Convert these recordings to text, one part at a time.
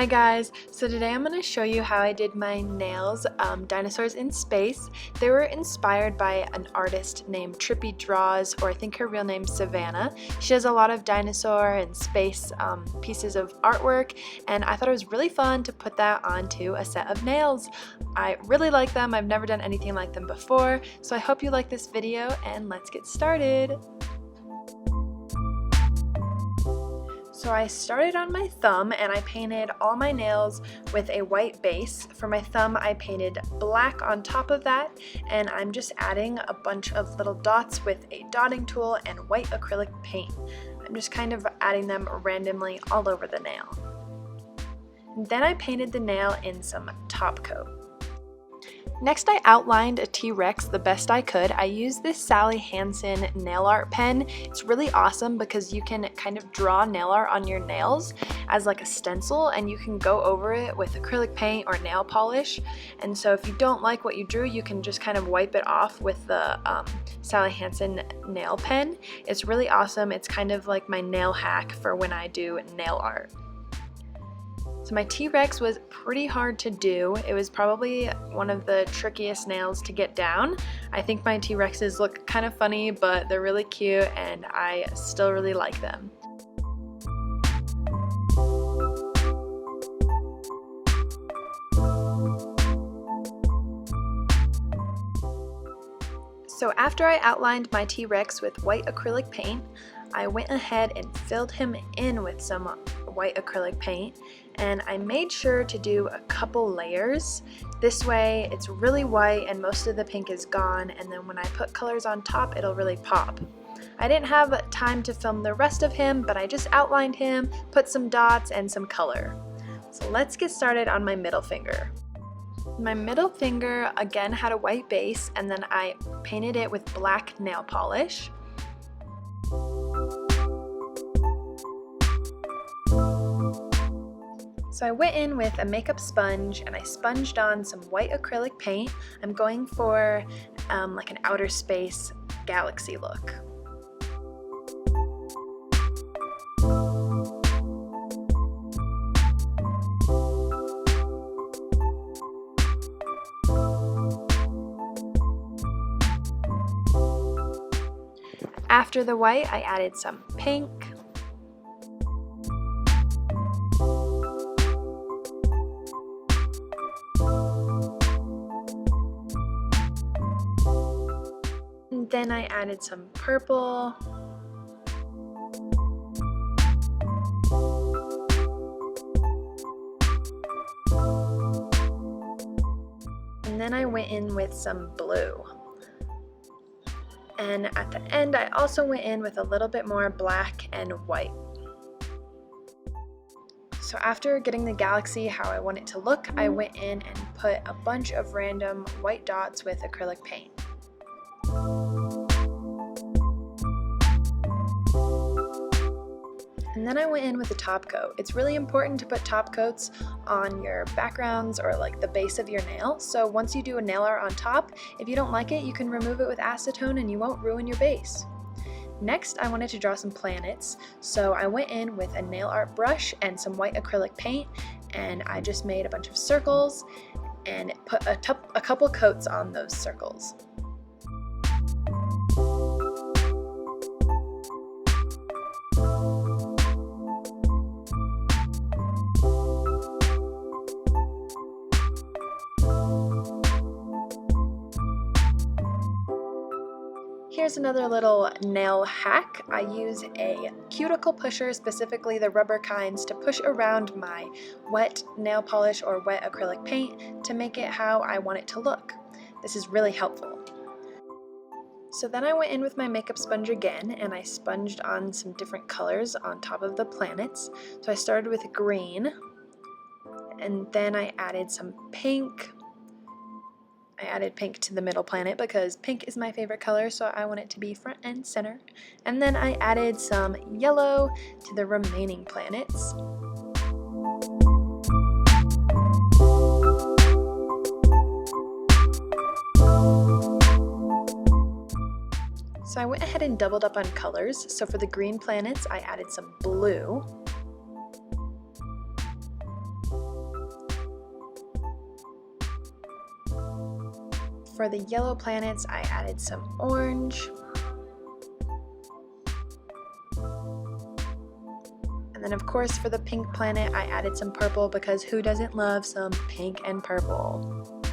Hi guys, so today I'm going to show you how I did my nails, dinosaurs in space. They were inspired by an artist named Trippy Draws, or I think her real name's Savannah. She has a lot of dinosaur and space pieces of artwork, and I thought it was really fun to put that onto a set of nails. I really like them. I've never done anything like them before, so I hope you like this video, and let's get started. So I started on my thumb and I painted all my nails with a white base. For my thumb I painted black on top of that, and I'm just adding a bunch of little dots with a dotting tool and white acrylic paint. I'm just kind of adding them randomly all over the nail. And then I painted the nail in some top coat. Next, I outlined a T-Rex the best I could. I used this Sally Hansen nail art pen. It's really awesome because you can kind of draw nail art on your nails as like a stencil, and you can go over it with acrylic paint or nail polish. And so if you don't like what you drew, you can just kind of wipe it off with the Sally Hansen nail pen. It's really awesome. It's kind of like my nail hack for when I do nail art. So my T-Rex was pretty hard to do. It was probably one of the trickiest nails to get down. I think my T-Rexes look kind of funny, but they're really cute and I still really like them. So after I outlined my T-Rex with white acrylic paint, I went ahead and filled him in with some white acrylic paint, and I made sure to do a couple layers. This way it's really white and most of the pink is gone, and then when I put colors on top it'll really pop. I didn't have time to film the rest of him, but I just outlined him, put some dots and some color. So let's get started on my middle finger. My middle finger again had a white base, and then I painted it with black nail polish. So I went in with a makeup sponge and I sponged on some white acrylic paint. I'm going for like an outer space galaxy look. After the white, I added some pink. And then I added some purple. And then I went in with some blue. And at the end, I also went in with a little bit more black and white. So after getting the galaxy how I want it to look, I went in and put a bunch of random white dots with acrylic paint. And then I went in with a top coat. It's really important to put top coats on your backgrounds or like the base of your nail. So once you do a nail art on top, if you don't like it, you can remove it with acetone and you won't ruin your base. Next, I wanted to draw some planets. So I went in with a nail art brush and some white acrylic paint, and I just made a bunch of circles and put a couple coats on those circles. Here's another little nail hack. I use a cuticle pusher, specifically the rubber kinds, to push around my wet nail polish or wet acrylic paint to make it how I want it to look. This is really helpful. So then I went in with my makeup sponge again and I sponged on some different colors on top of the planets. So I started with green, and then I added some pink. I added pink to the middle planet because pink is my favorite color, so I want it to be front and center. And then I added some yellow to the remaining planets. So I went ahead and doubled up on colors. So for the green planets, I added some blue. For the yellow planets, I added some orange. And then of course for the pink planet, I added some purple because who doesn't love some pink and purple?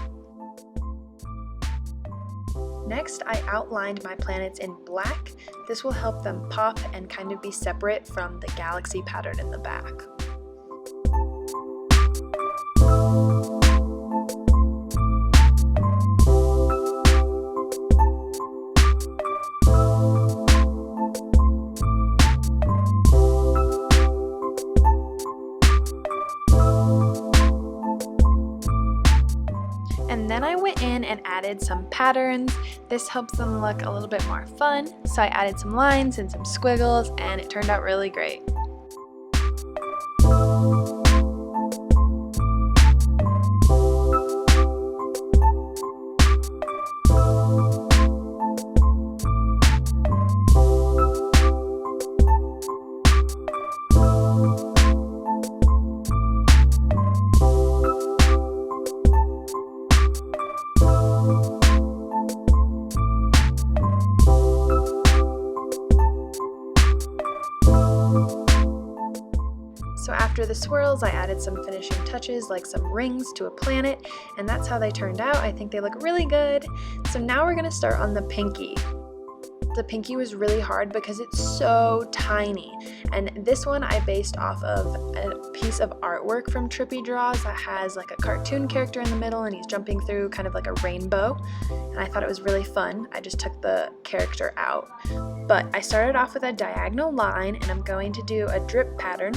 Next, I outlined my planets in black. This will help them pop and kind of be separate from the galaxy pattern in the back. And then I went in and added some patterns. This helps them look a little bit more fun. So I added some lines and some squiggles, and it turned out really great. So after the swirls, I added some finishing touches like some rings to a planet, and that's how they turned out. I think they look really good. So now we're gonna start on the pinky. The pinky was really hard because it's so tiny, and this one I based off of a piece of artwork from Trippy Draws that has like a cartoon character in the middle and he's jumping through kind of like a rainbow, and I thought it was really fun. I just took the character out. But I started off with a diagonal line, and I'm going to do a drip pattern.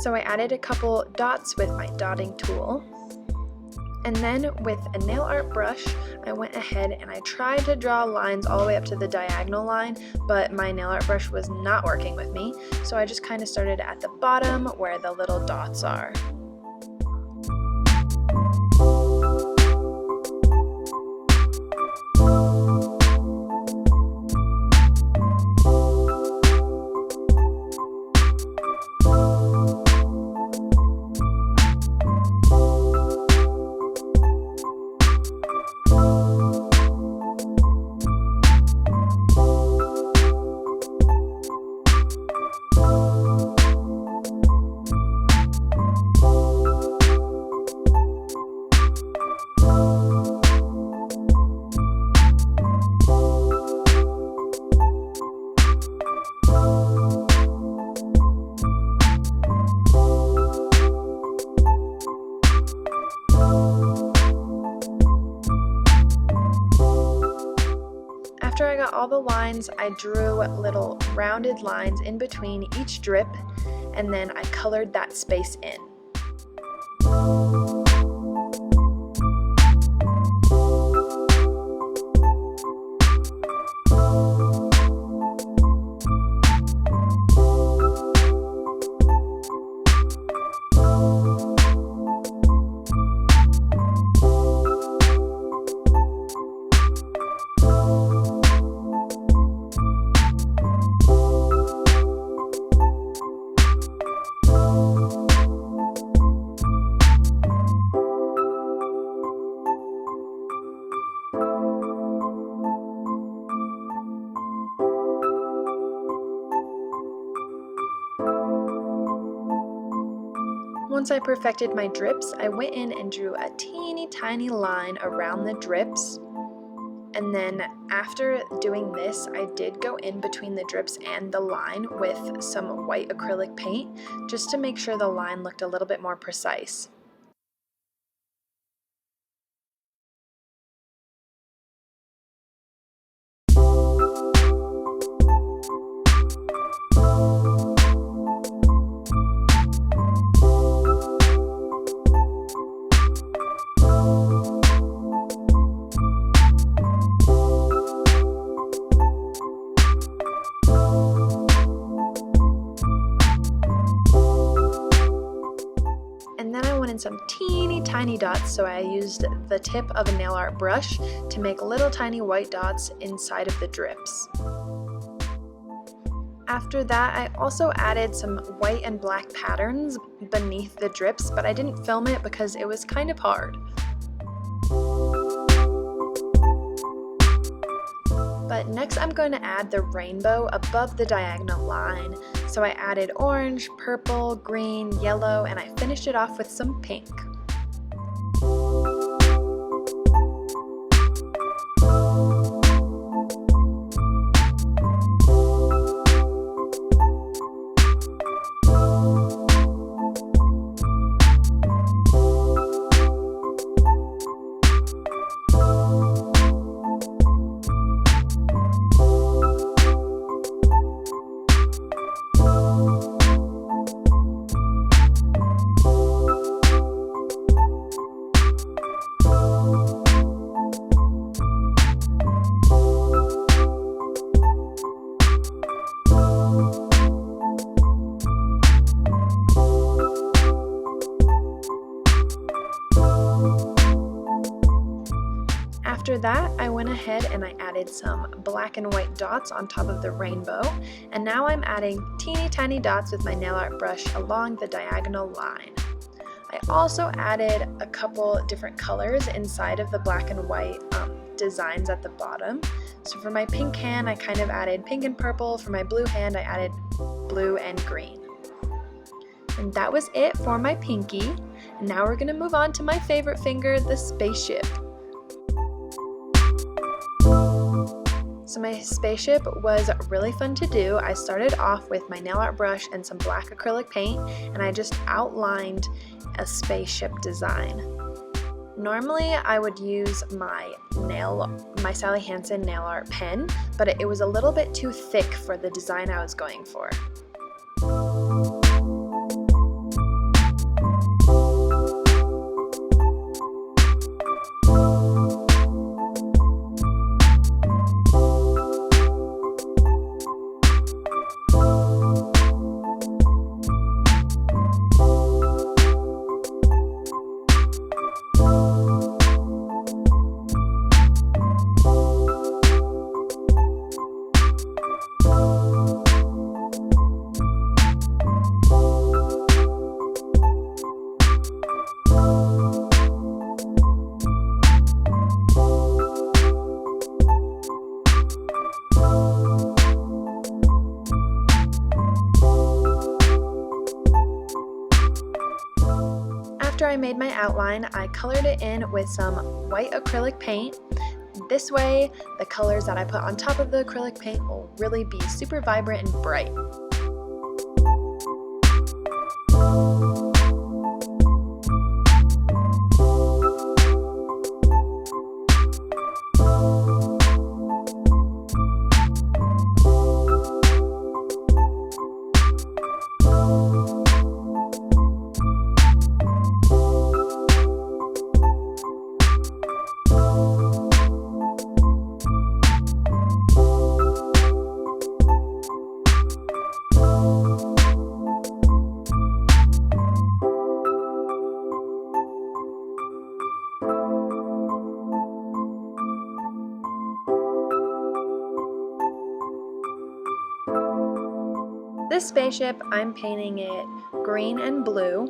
So I added a couple dots with my dotting tool. And then with a nail art brush, I went ahead and I tried to draw lines all the way up to the diagonal line, but my nail art brush was not working with me. So I just kind of started at the bottom where the little dots are. After I got all the lines, I drew little rounded lines in between each drip, and then I colored that space in. Once I perfected my drips, I went in and drew a teeny tiny line around the drips. And then after doing this, I did go in between the drips and the line with some white acrylic paint, just to make sure the line looked a little bit more precise. And then I went in some teeny tiny dots, so I used the tip of a nail art brush to make little tiny white dots inside of the drips. After that, I also added some white and black patterns beneath the drips, but I didn't film it because it was kind of hard. But next I'm going to add the rainbow above the diagonal line. So I added orange, purple, green, yellow, and I finished it off with some pink. After that, I went ahead and I added some black and white dots on top of the rainbow, and now I'm adding teeny tiny dots with my nail art brush along the diagonal line. I also added a couple different colors inside of the black and white designs at the bottom. So for my pink hand, I kind of added pink and purple. For my blue hand, I added blue and green. And that was it for my pinky. And now we're gonna move on to my favorite finger, the spaceship. So my spaceship was really fun to do. I started off with my nail art brush and some black acrylic paint, and I just outlined a spaceship design. Normally I would use my Sally Hansen nail art pen, but it was a little bit too thick for the design I was going for. After I made my outline, I colored it in with some white acrylic paint. This way, the colors that I put on top of the acrylic paint will really be super vibrant and bright. This spaceship, I'm painting it green and blue.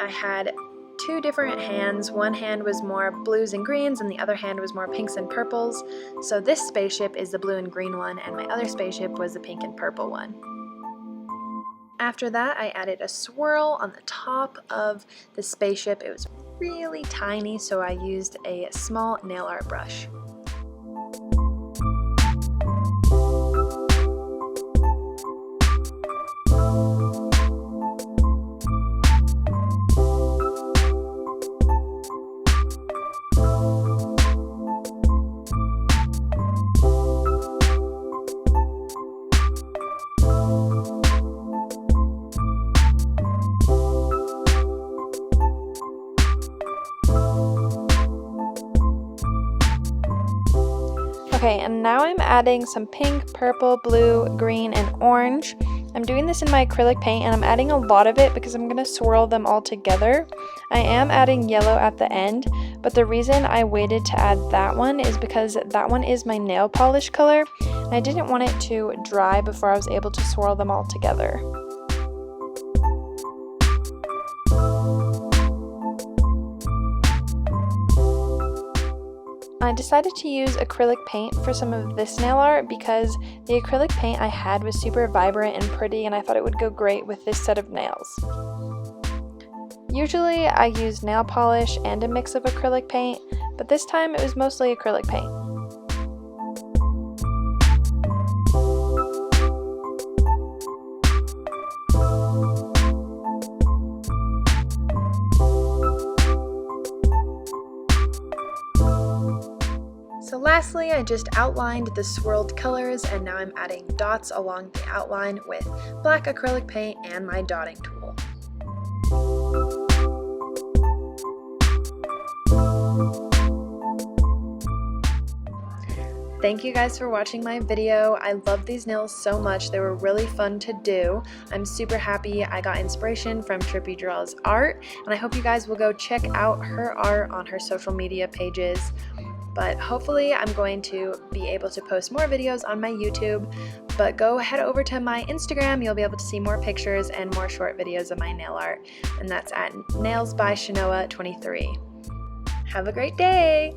I had two different hands. One hand was more blues and greens and the other hand was more pinks and purples. So this spaceship is the blue and green one, and my other spaceship was the pink and purple one. After that, I added a swirl on the top of the spaceship. It was really tiny, so I used a small nail art brush. Okay, and now I'm adding some pink, purple, blue, green, and orange. I'm doing this in my acrylic paint, and I'm adding a lot of it because I'm going to swirl them all together. I am adding yellow at the end, but the reason I waited to add that one is because that one is my nail polish color, and I didn't want it to dry before I was able to swirl them all together. I I decided to use acrylic paint for some of this nail art because the acrylic paint I had was super vibrant and pretty, and I thought it would go great with this set of nails. Usually I use nail polish and a mix of acrylic paint, but this time it was mostly acrylic paint. So lastly, I just outlined the swirled colors, and now I'm adding dots along the outline with black acrylic paint and my dotting tool. Thank you guys for watching my video. I love these nails so much. They were really fun to do. I'm super happy I got inspiration from Trippy Draws art, and I hope you guys will go check out her art on her social media pages. But hopefully I'm going to be able to post more videos on my YouTube, but go head over to my Instagram. You'll be able to see more pictures and more short videos of my nail art, and that's at nailsbychenoa23. Have a great day!